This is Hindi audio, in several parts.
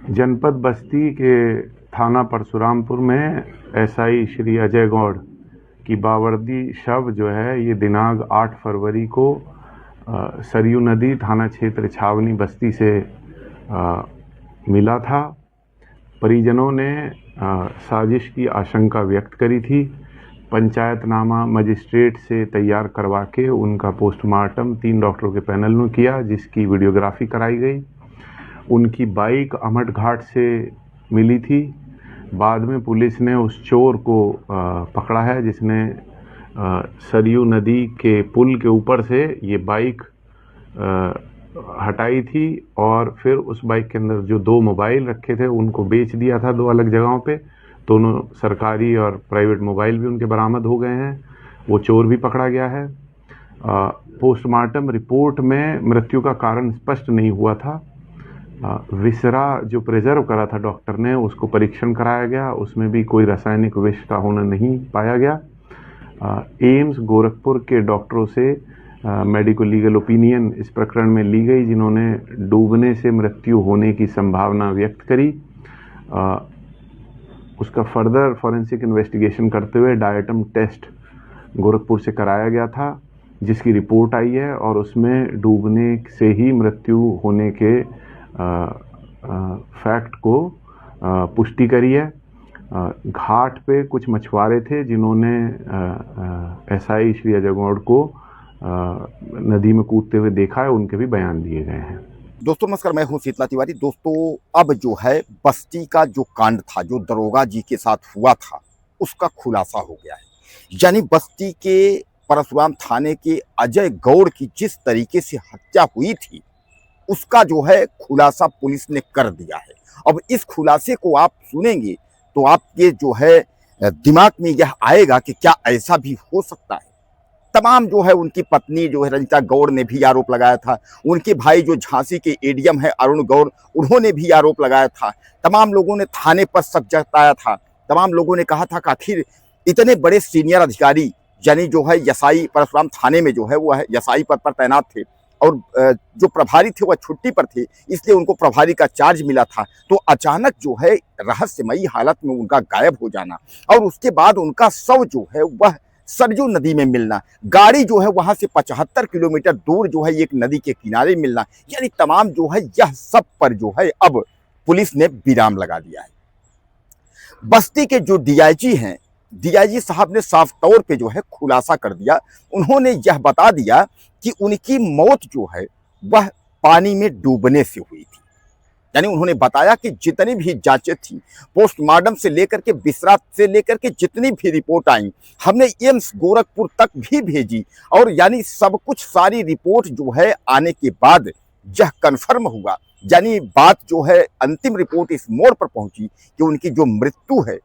जनपद बस्ती के थाना परशुरामपुर में एसआई श्री अजय गौड़ की बावर्दी शव जो है ये दिनांक 8 फरवरी को सरयू नदी थाना क्षेत्र छावनी बस्ती से मिला था। परिजनों ने साजिश की आशंका व्यक्त करी थी। पंचायतनामा मजिस्ट्रेट से तैयार करवा के उनका पोस्टमार्टम 3 डॉक्टरों के पैनल ने किया, जिसकी वीडियोग्राफी कराई गई। उनकी बाइक अमट घाट से मिली थी। बाद में पुलिस ने उस चोर को पकड़ा है, जिसने सरयू नदी के पुल के ऊपर से ये बाइक हटाई थी और फिर उस बाइक के अंदर जो 2 मोबाइल रखे थे उनको बेच दिया था 2 अलग जगहों पे। दोनों सरकारी और प्राइवेट मोबाइल भी उनके बरामद हो गए हैं। वो चोर भी पकड़ा गया है। पोस्टमार्टम रिपोर्ट में मृत्यु का कारण स्पष्ट नहीं हुआ था। विसरा जो प्रिजर्व करा था डॉक्टर ने, उसको परीक्षण कराया गया, उसमें भी कोई रासायनिक विष का होना नहीं पाया गया। एम्स गोरखपुर के डॉक्टरों से मेडिको लीगल ओपिनियन इस प्रकरण में ली गई, जिन्होंने डूबने से मृत्यु होने की संभावना व्यक्त करी। उसका फर्दर फॉरेंसिक इन्वेस्टिगेशन करते हुए डायटम टेस्ट गोरखपुर से कराया गया था, जिसकी रिपोर्ट आई है और उसमें डूबने से ही मृत्यु होने के फैक्ट को पुष्टि करी है। घाट पे कुछ मछुआरे थे जिन्होंने एसआई श्री अजय गौड़ को नदी में कूदते हुए देखा है, उनके भी बयान दिए गए हैं। दोस्तों नमस्कार, मैं हूं शीतला तिवारी। दोस्तों अब जो है बस्ती का जो कांड था, जो दरोगा जी के साथ हुआ था, उसका खुलासा हो गया है। यानी बस्ती के परशुराम थाने के अजय गौड़ की जिस तरीके से हत्या हुई थी, उसका जो है खुलासा पुलिस ने कर दिया है। अब इस खुलासे को आप सुनेंगे तो आपके जो है दिमाग में यह आएगा कि क्या ऐसा भी हो सकता है। तमाम जो है उनकी पत्नी जो है रंजिता गौड़ ने भी आरोप लगाया था। उनके भाई जो झांसी के एडीएम है अरुण गौड़, उन्होंने भी आरोप लगाया था। तमाम लोगों ने थाने पर शक जताया था। तमाम लोगों ने कहा था कि आखिर इतने बड़े सीनियर अधिकारी यानी जो है एसआई परशुराम थाने में जो है वो है एसआई पद पर तैनात थे और जो प्रभारी थे वह छुट्टी पर थे, इसलिए उनको प्रभारी का चार्ज मिला था। तो अचानक जो है रहस्यमयी हालत में उनका गायब हो जाना और उसके बाद उनका शव जो है वह सरयू नदी में मिलना, गाड़ी जो है वहां से 75 किलोमीटर दूर जो है एक नदी के किनारे मिलना, यानी तमाम जो है यह सब पर जो है अब पुलिस ने विराम लगा दिया है। बस्ती के जो डीआईजी हैं, डीआईजी साहब ने साफ तौर पे जो है खुलासा कर दिया। उन्होंने यह बता दिया कि उनकी मौत जो है वह पानी में डूबने से हुई थी। यानी उन्होंने बताया कि जितनी भी जांचें थी, पोस्टमार्टम से लेकर के विसरा से लेकर के जितनी भी रिपोर्ट आई, हमने एम्स गोरखपुर तक भी भेजी और यानी सब कुछ सारी रिपोर्ट जो है आने के बाद यह कन्फर्म हुआ। यानी बात जो है अंतिम रिपोर्ट इस मोड़ पर पहुंची कि उनकी जो मृत्यु है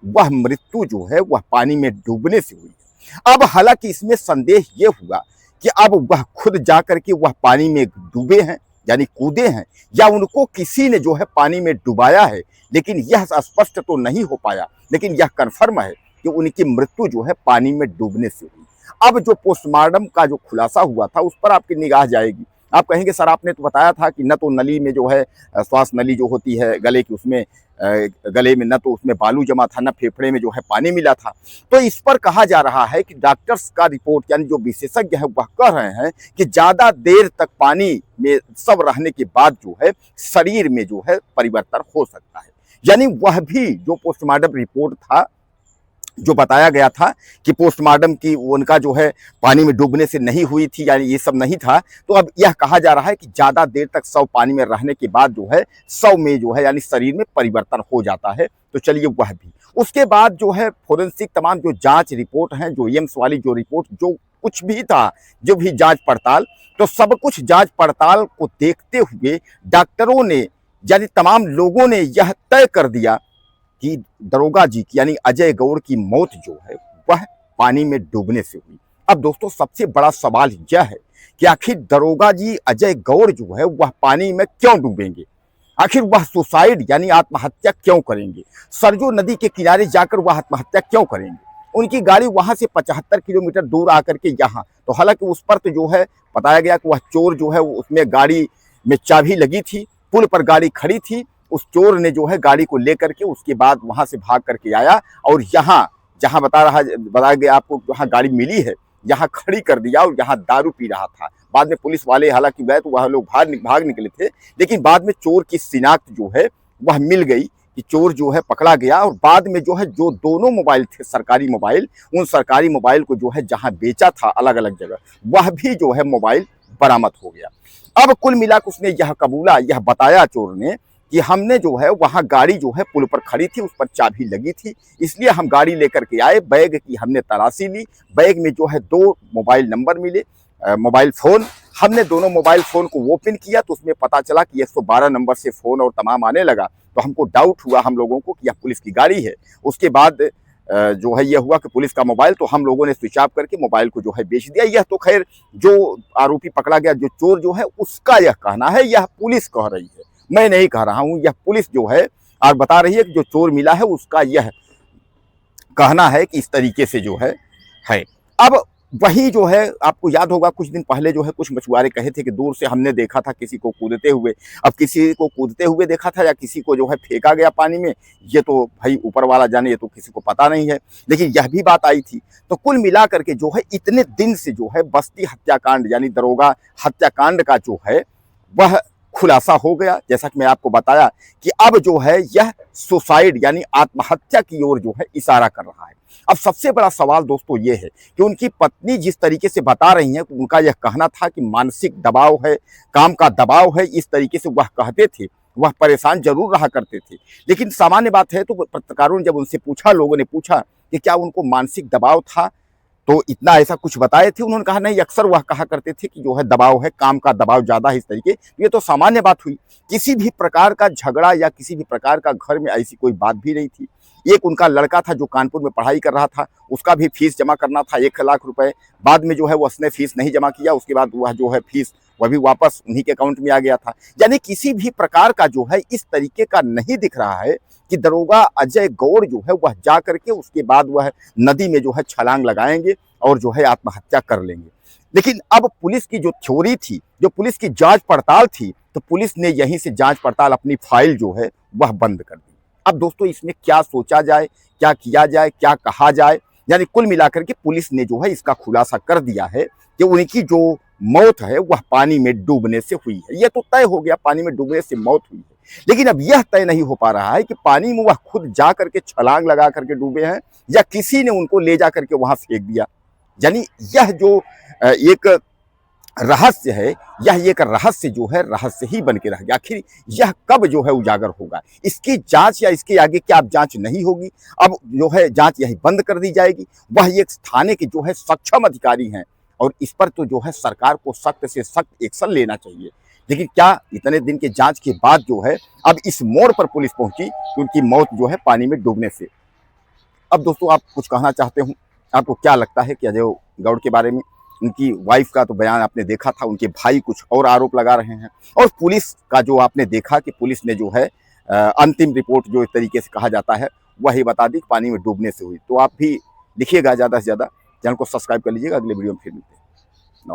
वह मृत्यु जो है वह पानी में डूबने से हुई है। अब हालांकि इसमें संदेह यह हुआ कि अब वह खुद जाकर के वह पानी में डूबे हैं यानी कूदे हैं या उनको किसी ने जो है पानी में डुबाया है, लेकिन यह स्पष्ट तो नहीं हो पाया। लेकिन यह कन्फर्म है कि उनकी मृत्यु जो है पानी में डूबने से हुई। अब जो पोस्टमार्टम का जो खुलासा हुआ था उस पर आपकी निगाह जाएगी। आप कहेंगे सर आपने तो बताया था कि न तो नली में जो है श्वास नली जो होती है गले की, उसमें गले में न तो उसमें बालू जमा था, न फेफड़े में जो है पानी मिला था। तो इस पर कहा जा रहा है कि डॉक्टर्स का रिपोर्ट यानी जो विशेषज्ञ है वह कह रहे हैं कि ज्यादा देर तक पानी में सब रहने के बाद जो है शरीर में जो है परिवर्तन हो सकता है। यानी वह भी जो पोस्टमार्टम रिपोर्ट था, जो बताया गया था कि पोस्टमार्टम की उनका जो है पानी में डूबने से नहीं हुई थी, यानी ये सब नहीं था। तो अब यह कहा जा रहा है कि ज्यादा देर तक शव पानी में रहने के बाद जो है शव में जो है यानी शरीर में परिवर्तन हो जाता है। तो चलिए वह भी, उसके बाद जो है फोरेंसिक तमाम जो जांच रिपोर्ट हैं, जो एम्स वाली जो रिपोर्ट जो कुछ भी था, जो भी जांच पड़ताल, तो सब कुछ जांच पड़ताल को देखते हुए डॉक्टरों ने यानी तमाम लोगों ने यह तय कर दिया कि दरोगा जी की यानी अजय गौड़ की मौत जो है वह पानी में डूबने से हुई। अब दोस्तों सबसे बड़ा सवाल यह है कि आखिर दरोगा जी अजय गौड़ जो है वह पानी में क्यों डूबेंगे, आखिर वह सुसाइड यानी आत्महत्या क्यों करेंगे, सरयू नदी के किनारे जाकर वह आत्महत्या क्यों करेंगे। उनकी गाड़ी वहां से 75 किलोमीटर दूर आकर के यहाँ, तो हालांकि उस पर तो जो है बताया गया कि वह चोर जो है उसमें गाड़ी में चाबी लगी थी, पुल पर गाड़ी खड़ी थी, उस चोर ने जो है गाड़ी को लेकर के उसके बाद वहां से भाग करके आया और यहाँ जहां बताया गया आपको, जहां गाड़ी मिली है यहाँ खड़ी कर दिया और यहाँ दारू पी रहा था। बाद में पुलिस वाले हालांकि गए तो वह लोग भाग निकले थे, लेकिन बाद में चोर की शिनाख्त जो है वह मिल गई कि चोर जो है पकड़ा गया। और बाद में जो है जो दोनों मोबाइल थे सरकारी मोबाइल, उन सरकारी मोबाइल को जो है जहां बेचा था अलग अलग जगह, वह भी जो है मोबाइल बरामद हो गया। अब कुल मिलाकर उसने यह कबूला, यह बताया चोर ने कि हमने जो है वहां गाड़ी जो है पुल पर खड़ी थी, उस पर चाबी लगी थी, इसलिए हम गाड़ी लेकर के आए। बैग की हमने तलाशी ली, बैग में जो है 2 मोबाइल नंबर मिले, मोबाइल फ़ोन। हमने दोनों मोबाइल फ़ोन को ओपन किया तो उसमें पता चला कि 112 नंबर से फ़ोन और तमाम आने लगा। तो हमको डाउट हुआ हम लोगों को कि यह पुलिस की गाड़ी है। उसके बाद जो है यह हुआ कि पुलिस का मोबाइल, तो हम लोगों ने स्विच ऑफ करके मोबाइल को जो है बेच दिया। यह तो खैर जो आरोपी पकड़ा गया, जो चोर जो है उसका यह कहना है, यह पुलिस कह रही है, मैं नहीं कह रहा हूँ। यह पुलिस जो है और बता रही है कि जो चोर मिला है उसका यह कहना है कि इस तरीके से जो है। अब वही जो है आपको याद होगा कुछ दिन पहले जो है कुछ मछुआरे कहे थे कि दूर से हमने देखा था किसी को कूदते हुए। अब किसी को कूदते हुए देखा था या किसी को जो है फेंका गया पानी में, ये तो भाई ऊपर वाला जाने, ये तो किसी को पता नहीं है, लेकिन यह भी बात आई थी। तो कुल मिला करके जो है इतने दिन से जो है बस्ती हत्याकांड यानी दरोगा हत्याकांड का जो है वह खुलासा हो गया। जैसा कि मैं आपको बताया कि अब जो है यह सुसाइड यानी आत्महत्या की ओर जो है इशारा कर रहा है। अब सबसे बड़ा सवाल दोस्तों ये है कि उनकी पत्नी जिस तरीके से बता रही हैं, उनका यह कहना था कि मानसिक दबाव है, काम का दबाव है, इस तरीके से वह कहते थे। वह परेशान जरूर रहा करते थे, लेकिन सामान्य बात है। तो पत्रकारों ने जब उनसे पूछा, लोगों ने पूछा कि क्या उनको मानसिक दबाव था, तो इतना ऐसा कुछ बताए थे। उन्होंने कहा नहीं, अक्सर वह कहा करते थे कि जो है दबाव है, काम का दबाव ज़्यादा है, इस तरीके। ये तो सामान्य बात हुई, किसी भी प्रकार का झगड़ा या किसी भी प्रकार का घर में ऐसी कोई बात भी नहीं थी। एक उनका लड़का था जो कानपुर में पढ़ाई कर रहा था, उसका भी फीस जमा करना था 1 लाख रुपए। बाद में जो है उसने फीस नहीं जमा किया, उसके बाद वह जो है फीस वह भी वापस उन्हीं के अकाउंट में आ गया था। यानी किसी भी प्रकार का जो है इस तरीके का नहीं दिख रहा है कि दरोगा अजय गौड़ जो है वह जा करके उसके बाद वह नदी में जो है छलांग लगाएंगे और जो है आत्महत्या कर लेंगे। लेकिन अब पुलिस की जो थ्योरी थी, जो पुलिस की जांच पड़ताल थी, तो पुलिस ने यहीं से जांच पड़ताल अपनी फाइल जो है वह बंद कर दी। अब दोस्तों इसमें क्या सोचा जाए, क्या किया जाए, क्या कहा जाए, यानी कुल मिलाकर के पुलिस ने जो है इसका खुलासा कर दिया है कि उनकी जो मौत है वह पानी में डूबने से हुई है। यह तो तय हो गया, पानी में डूबने से मौत हुई है। लेकिन अब यह तय नहीं हो पा रहा है कि पानी में वह खुद जा करके छलांग लगा करके डूबे हैं या किसी ने उनको ले जा करके वहां फेंक दिया। यानी यह जो एक रहस्य है, यह एक रहस्य जो है रहस्य ही बन के रह गया। आखिर यह कब जो है उजागर होगा, इसकी जांच या इसके आगे क्या अब जांच नहीं होगी, अब जो है जांच यही बंद कर दी जाएगी। वह एक थाने के जो है सक्षम अधिकारी हैं और इस पर तो जो है सरकार को सख्त से सख्त एक्शन लेना चाहिए। लेकिन क्या इतने दिन के जांच के बाद जो है अब इस मोड़ पर पुलिस पहुंची कि उनकी मौत जो है पानी में डूबने से। अब दोस्तों आप कुछ कहना चाहते हो, आपको क्या लगता है कि अजय गौड़ के बारे में? उनकी वाइफ का तो बयान आपने देखा था, उनके भाई कुछ और आरोप लगा रहे हैं, और पुलिस का जो आपने देखा कि पुलिस ने जो है अंतिम रिपोर्ट जो इस तरीके से कहा जाता है वही बता दी पानी में डूबने से हुई। तो आप भी लिखिएगा, ज़्यादा से ज़्यादा चैनल को सब्सक्राइब कर लीजिएगा। अगले वीडियो में फिर मिलते हैं।